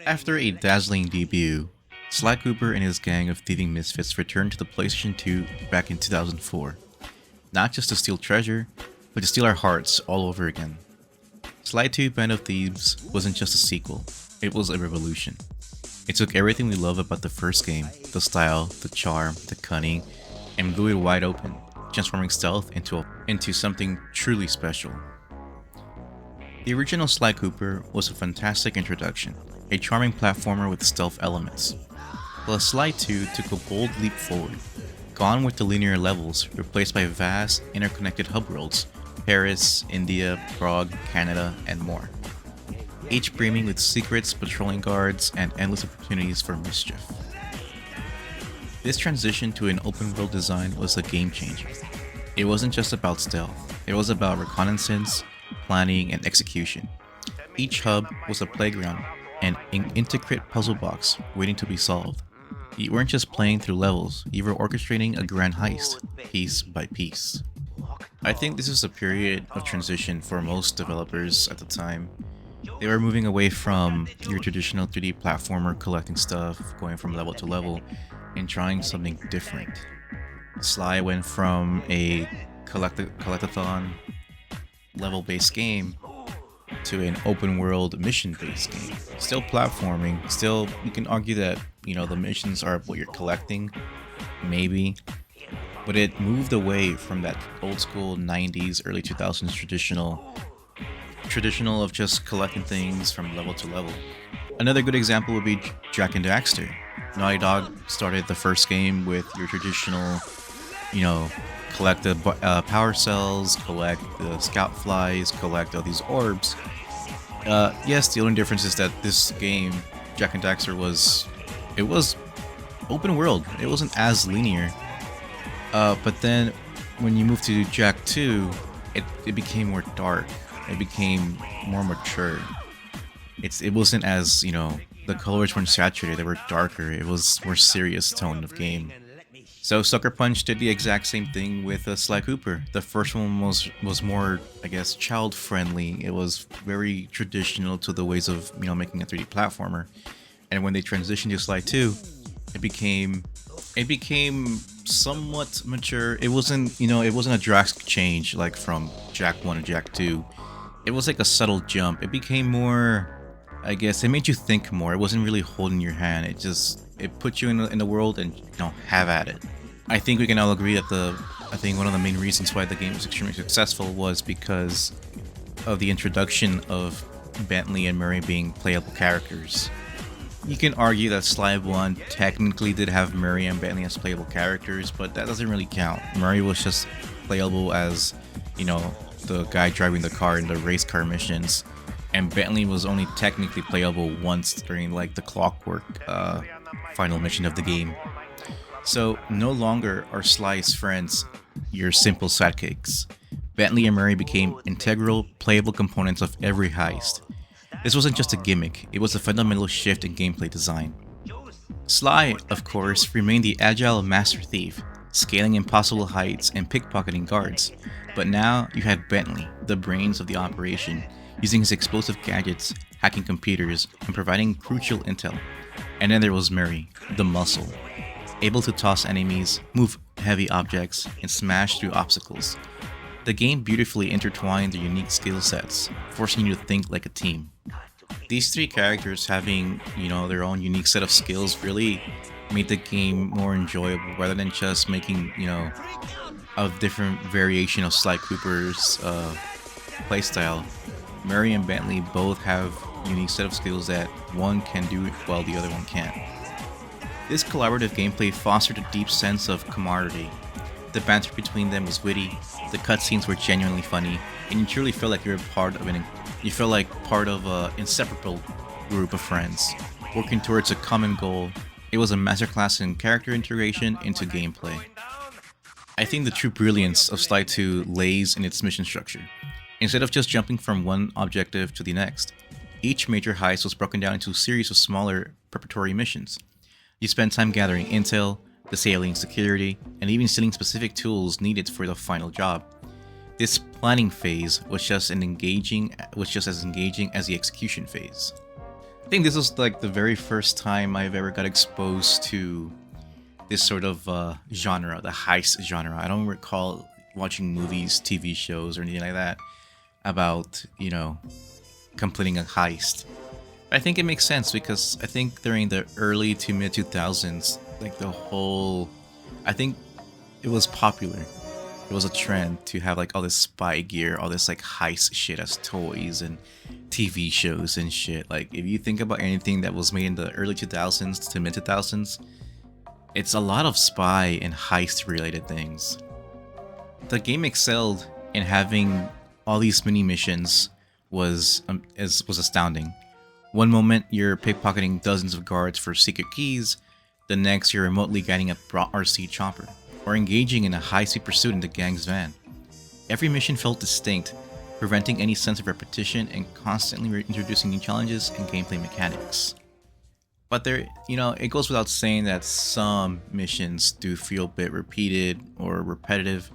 After a dazzling debut, Sly Cooper and his gang of thieving misfits returned to the PlayStation 2 back in 2004, not just to steal treasure, but to steal our hearts all over again. Sly 2 Band of Thieves wasn't just a sequel, it was a revolution. It took everything we love about the first game, the style, the charm, the cunning, and blew it wide open, transforming stealth into something truly special. The original Sly Cooper was a fantastic introduction, a charming platformer with stealth elements. While Sly 2 took a bold leap forward, gone with the linear levels, replaced by vast, interconnected hub worlds, Paris, India, Prague, Canada, and more. Each brimming with secrets, patrolling guards, and endless opportunities for mischief. This transition to an open world design was a game changer. It wasn't just about stealth, it was about reconnaissance, planning, and execution. Each hub was a playground, an intricate puzzle box waiting to be solved. You weren't just playing through levels, you were orchestrating a grand heist, piece by piece. I think this is a period of transition for most developers at the time. They were moving away from your traditional 3D platformer collecting stuff, going from level to level, and trying something different. Sly went from a collectathon level-based game to an open world mission-based game. Still platforming, still you can argue that, the missions are what you're collecting, maybe, but it moved away from that old school 90s, early 2000s traditional of just collecting things from level to level. Another good example would be Jak and Daxter. Naughty Dog started the first game with your traditional, collect the power cells, collect the scout flies, collect all these orbs. Yes, the only difference is that this game, Jak and Daxter, was open world. It wasn't as linear. But then when you move to Jak 2, it became more dark. It became more mature. It wasn't as, the colors weren't saturated, they were darker. It was more serious tone of game. So Sucker Punch did the exact same thing with Sly Cooper. The first one was more, I guess, child friendly. It was very traditional to the ways of, making a 3D platformer. And when they transitioned to Sly 2, it became somewhat mature. It wasn't a drastic change like from Jak 1 to Jak 2. It was like a subtle jump. It became more, I guess, it made you think more. It wasn't really holding your hand. It put you in the world and have at it. I think we can all agree that I think one of the main reasons why the game was extremely successful was because of the introduction of Bentley and Murray being playable characters. You can argue that Sly 1 technically did have Murray and Bentley as playable characters, but that doesn't really count. Murray was just playable as, the guy driving the car in the race car missions, and Bentley was only technically playable once during the clockwork final mission of the game. So no longer are Sly's friends your simple sidekicks. Bentley and Murray became integral, playable components of every heist. This wasn't just a gimmick, it was a fundamental shift in gameplay design. Sly, of course, remained the agile master thief, scaling impossible heights and pickpocketing guards. But now you had Bentley, the brains of the operation, using his explosive gadgets, hacking computers, and providing crucial intel. And then there was Murray, the muscle, able to toss enemies, move heavy objects, and smash through obstacles. The game beautifully intertwined their unique skill sets, forcing you to think like a team. These three characters having, their own unique set of skills really made the game more enjoyable rather than just making, a different variation of Sly Cooper's playstyle. Murray and Bentley both have unique set of skills that one can do while the other one can't. This collaborative gameplay fostered a deep sense of camaraderie. The banter between them was witty, the cutscenes were genuinely funny, and you truly felt like you're part of an inseparable group of friends, working towards a common goal. It was a masterclass in character integration into gameplay. I think the true brilliance of Sly 2 lays in its mission structure. Instead of just jumping from one objective to the next, each major heist was broken down into a series of smaller preparatory missions. You spend time gathering intel, disabling security, and even stealing specific tools needed for the final job. This planning phase was just as engaging as the execution phase. I think this was like the very first time I've ever got exposed to this sort of genre, the heist genre. I don't recall watching movies, TV shows, or anything like that about, completing a heist. I think it makes sense because I think during the early to mid 2000s, like I think it was popular. It was a trend to have like all this spy gear, all this like heist shit as toys and TV shows and shit. Like if you think about anything that was made in the early 2000s to mid 2000s, it's a lot of spy and heist related things. The game excelled in having all these mini missions was astounding. One moment you're pickpocketing dozens of guards for secret keys, the next you're remotely guiding a RC chopper, or engaging in a high-speed pursuit in the gang's van. Every mission felt distinct, preventing any sense of repetition and constantly introducing new challenges and gameplay mechanics. But it goes without saying that some missions do feel a bit repeated or repetitive.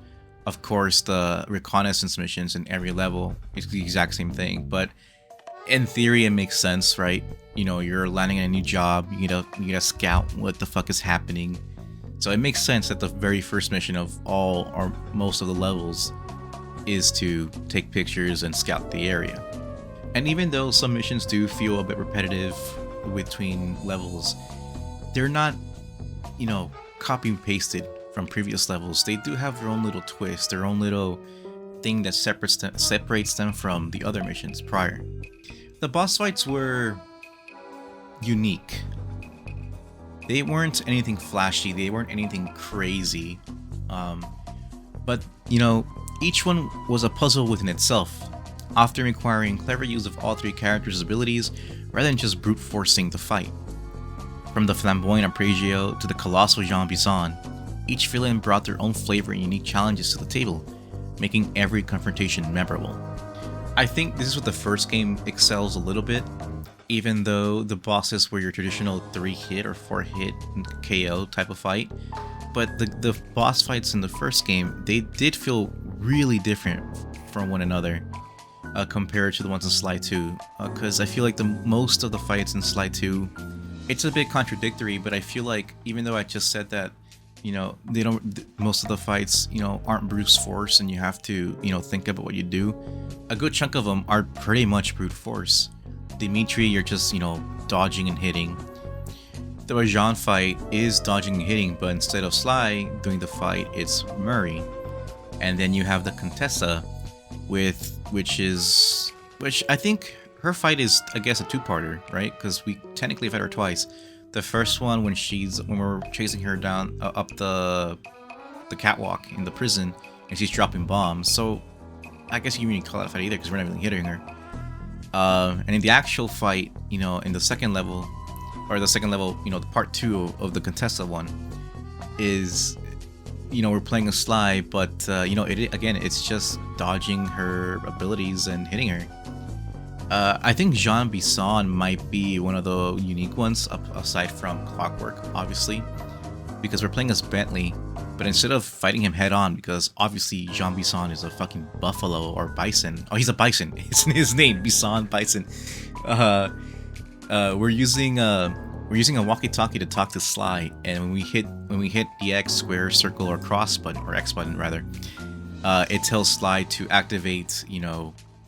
Of course, the reconnaissance missions in every level is the exact same thing, but in theory, it makes sense, right? You're landing in a new job, you gotta scout what the fuck is happening. So it makes sense that the very first mission of all or most of the levels is to take pictures and scout the area. And even though some missions do feel a bit repetitive between levels, they're not, copy and pasted from previous levels. They do have their own little twist, their own little thing that separates them from the other missions prior. The boss fights were unique. They weren't anything flashy, they weren't anything crazy. But, each one was a puzzle within itself, often requiring clever use of all three characters' abilities rather than just brute forcing the fight. From the flamboyant Apregio to the colossal Jean Bison, each villain brought their own flavor and unique challenges to the table, making every confrontation memorable. I think this is what the first game excels a little bit, even though the bosses were your traditional 3-hit or 4-hit KO type of fight. But the boss fights in the first game, they did feel really different from one another compared to the ones in Sly 2. Because I feel like most of the fights in Sly 2, it's a bit contradictory, but I feel like even though I just said that, most of the fights, aren't brute force and you have to, think about what you do, a good chunk of them are pretty much brute force. Dimitri, you're just, dodging and hitting. The Rajan fight is dodging and hitting, but instead of Sly doing the fight, it's Murray. And then you have the Contessa, which I think her fight is, I guess, a two-parter, right? Because we technically fight her twice. The first one when we're chasing her down up the catwalk in the prison, and she's dropping bombs. So I guess you wouldn't call that a fight either because we're not even hitting her. And in the actual fight, in the second level, the part 2 of the Contessa one is, we're playing a Sly, but it's just dodging her abilities and hitting her. I think Jean Bison might be one of the unique ones, aside from Clockwork, obviously, because we're playing as Bentley, but instead of fighting him head on, because obviously Jean Bison is a fucking buffalo or bison. Oh, he's a bison. It's his name, Bison Bison. We're using a walkie-talkie to talk to Sly, and when we hit the X, square, circle, or cross button, or X button rather, it tells Sly to activate,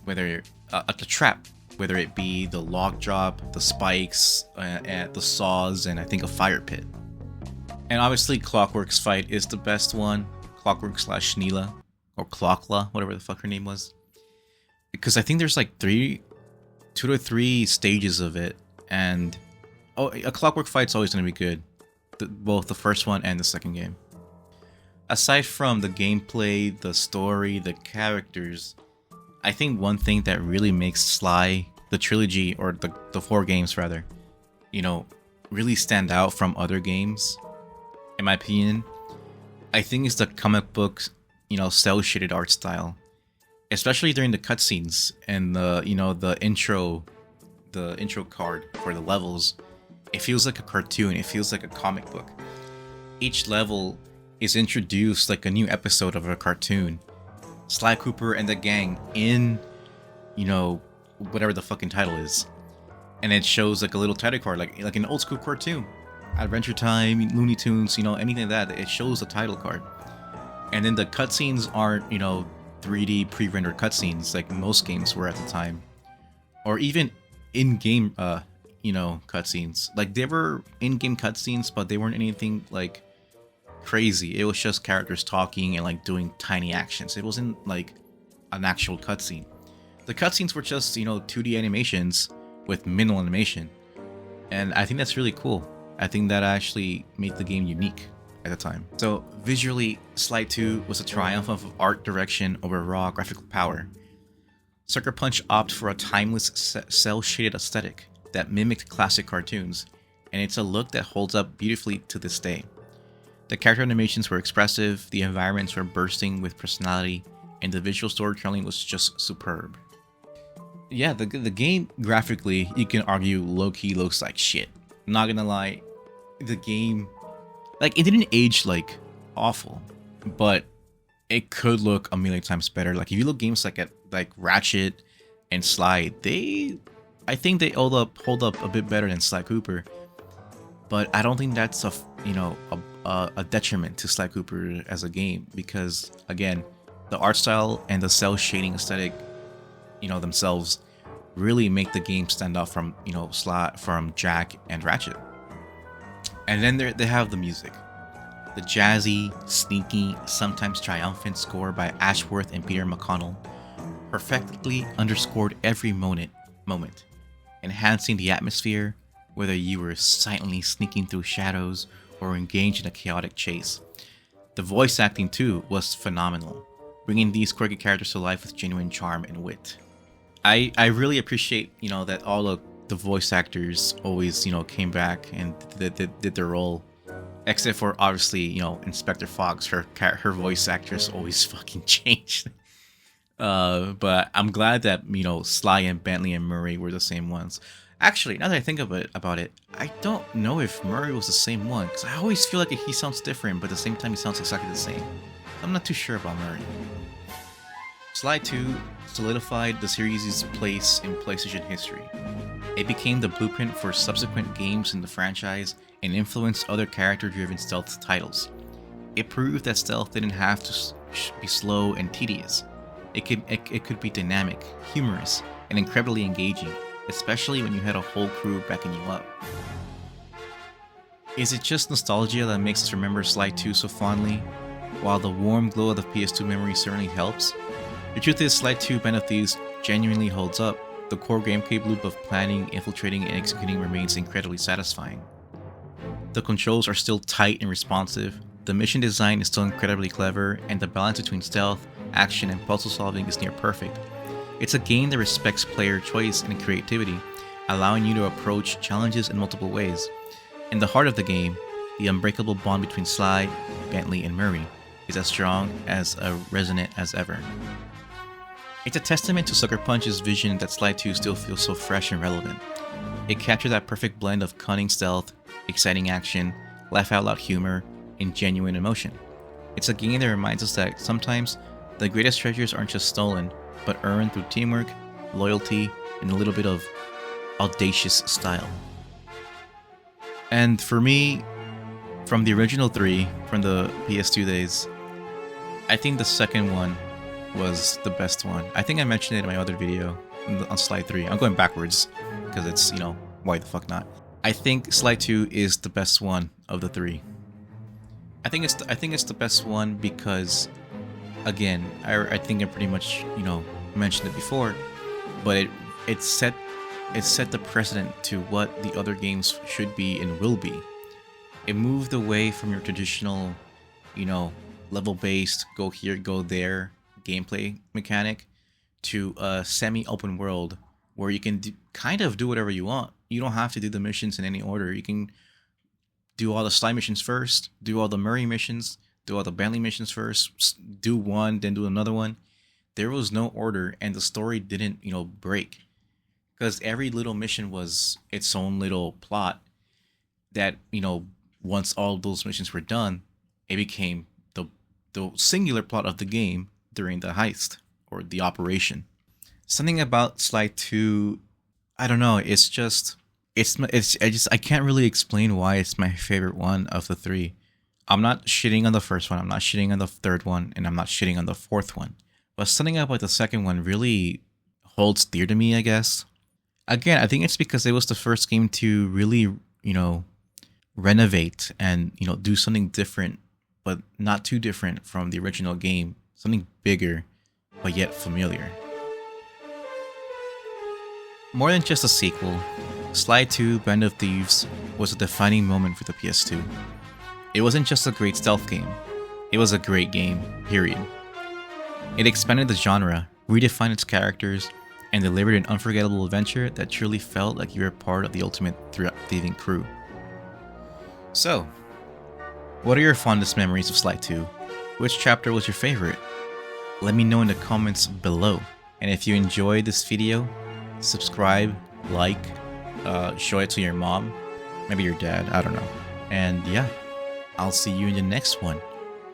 whether the trap, whether it be the log drop, the spikes, the saws, and I think a fire pit. And obviously Clockwork's fight is the best one. Clockwork / Schneela, or Clockla, whatever the fuck her name was. Because I think there's like 2 to 3 stages of it, and a Clockwork fight's always going to be good. Both the first one and the second game. Aside from the gameplay, the story, the characters, I think one thing that really makes Sly, the trilogy, or the 4 games rather, really stand out from other games, in my opinion, I think it's the comic book, cel-shaded art style. Especially during the cutscenes and the intro card for the levels. It feels like a cartoon, it feels like a comic book. Each level is introduced like a new episode of a cartoon. Sly Cooper and the gang in, whatever the fucking title is. and it shows like a little title card, like an old school cartoon, Adventure Time, Looney Tunes, anything like that. It shows the title card, and then the cutscenes aren't 3D pre-rendered cutscenes like most games were at the time, or even in-game cutscenes. Like they were in-game cutscenes, but they weren't anything like crazy. It was just characters talking and like doing tiny actions. It wasn't like an actual cutscene. The cutscenes were just 2D animations with minimal animation, and I think that's really cool. I think that actually made the game unique at the time. So visually, Sly 2 was a triumph of art direction over raw graphical power. Sucker Punch opted for a timeless cel-shaded aesthetic that mimicked classic cartoons, and it's a look that holds up beautifully to this day. The character animations were expressive, the environments were bursting with personality, and the visual storytelling was just superb. Yeah, the game graphically, you can argue low-key looks like shit. I'm not gonna lie, the game, like, it didn't age like awful, but it could look a million times better. Like if you look games like Ratchet and Sly, I think they hold up a bit better than Sly Cooper, but I don't think that's a detriment to Sly Cooper as a game, because again, the art style and the cel shading aesthetic, themselves really make the game stand out from from Jak and Ratchet. And then they have the music. The jazzy, sneaky, sometimes triumphant score by Ashworth and Peter McConnell perfectly underscored every moment, enhancing the atmosphere, whether you were silently sneaking through shadows or engaged in a chaotic chase. The voice acting too was phenomenal, bringing these quirky characters to life with genuine charm and wit. I really appreciate that all of the voice actors always came back and did their role, except for obviously Inspector Fox. Her voice actress always fucking changed. But I'm glad that Sly and Bentley and Murray were the same ones. Actually, now that I think about it, I don't know if Murray was the same one, because I always feel like he sounds different, but at the same time he sounds exactly the same. I'm not too sure about Murray. Sly 2 solidified the series' place in PlayStation history. It became the blueprint for subsequent games in the franchise and influenced other character-driven stealth titles. It proved that stealth didn't have to be slow and tedious. It could be dynamic, humorous, and incredibly engaging, especially when you had a whole crew backing you up. Is it just nostalgia that makes us remember Sly 2 so fondly? While the warm glow of the PS2 memory certainly helps, the truth is Sly 2 Band of Thieves genuinely holds up. The core gameplay loop of planning, infiltrating, and executing remains incredibly satisfying. The controls are still tight and responsive, the mission design is still incredibly clever, and the balance between stealth, action, and puzzle solving is near perfect. It's a game that respects player choice and creativity, allowing you to approach challenges in multiple ways. In the heart of the game, the unbreakable bond between Sly, Bentley, and Murray is as strong as resonant as ever. It's a testament to Sucker Punch's vision that Sly 2 still feels so fresh and relevant. It captured that perfect blend of cunning stealth, exciting action, laugh-out-loud humor, and genuine emotion. It's a game that reminds us that sometimes the greatest treasures aren't just stolen, but earned through teamwork, loyalty, and a little bit of audacious style. And for me, from the original 3, from the PS2 days, I think the second one was the best one. I think I mentioned it in my other video on Sly 3. I'm going backwards because it's, why the fuck not? I think Sly 2 is the best one of the 3. I think it's the best one because, again, I think I pretty much mentioned it before, but it set the precedent to what the other games should be and will be. It moved away from your traditional, level-based, go here, go there gameplay mechanic to a semi-open world where you can kind of do whatever you want. You don't have to do the missions in any order. You can do all the Sly missions first, do all the Murray missions, do all the Bentley missions first, do one, then do another one. There was no order, and the story didn't, break. Because every little mission was its own little plot that, once all those missions were done, it became the singular plot of the game during the heist or the operation. Something about Sly 2 I don't know. It's just I can't really explain why it's my favorite one of the three. I'm not shitting on the first one. I'm not shitting on the third one, and I'm not shitting on the fourth one. But something about the second one really holds dear to me, I guess. Again, I think it's because it was the first game to really, renovate and, do something different, but not too different from the original game. Something bigger, but yet familiar. More than just a sequel, Sly 2 Band of Thieves was a defining moment for the PS2. It wasn't just a great stealth game, it was a great game, period. It expanded the genre, redefined its characters, and delivered an unforgettable adventure that truly felt like you were part of the ultimate thieving crew. So, what are your fondest memories of Sly 2? Which chapter was your favorite? Let me know in the comments below. And if you enjoyed this video, subscribe, like, show it to your mom, maybe your dad, I don't know. And yeah, I'll see you in the next one.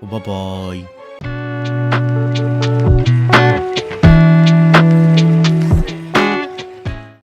Bye bye.